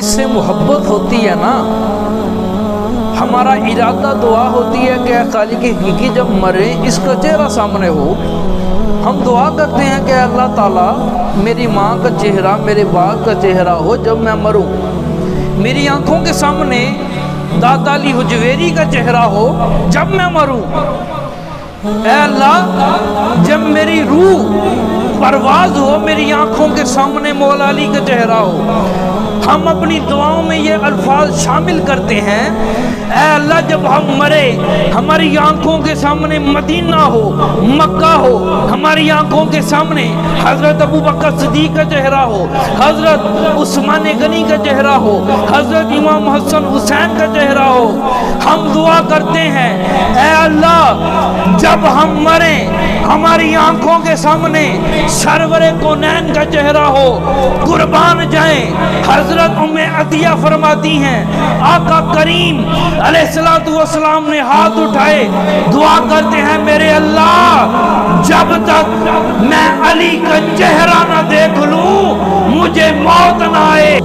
سے محبت ہوتی ہے نا، ہمارا ارادہ دعا ہوتی ہے کہ اے خالق حقیقی جب مرے اس کا چہرہ سامنے ہو، ہم دعا کرتے ہیں کہ اللہ تعالیٰ میری ماں کا چہرہ، میرے باپ کا چہرہ ہو جب میں مروں، میری آنکھوں کے سامنے داتا علی حجویری کا چہرہ ہو جب میں مروں، اے اللہ جب میری روح پرواز ہو میری آنکھوں کے سامنے مولا علی کا چہرہ ہو۔ ہم اپنی دعاؤں میں یہ الفاظ شامل کرتے ہیں، اے اللہ جب ہم مرے ہماری آنکھوں کے سامنے مدینہ ہو، مکہ ہو، ہماری آنکھوں کے سامنے حضرت ابوبکر صدیق کا چہرہ ہو، حضرت عثمان غنی کا چہرہ ہو، حضرت امام حسن حسین کا چہرہ ہو۔ ہم دعا کرتے ہیں اے اللہ جب ہم مریں ہماری آنکھوں کے سامنے سرور کونین کا چہرہ ہو، قربان جائیں۔ حضرت ام عطیہ فرماتی ہیں آقا کریم علیہ السلام نے ہاتھ اٹھائے دعا کرتے ہیں میرے اللہ جب تک میں علی کا چہرہ نہ دیکھ لوں مجھے موت نہ آئے۔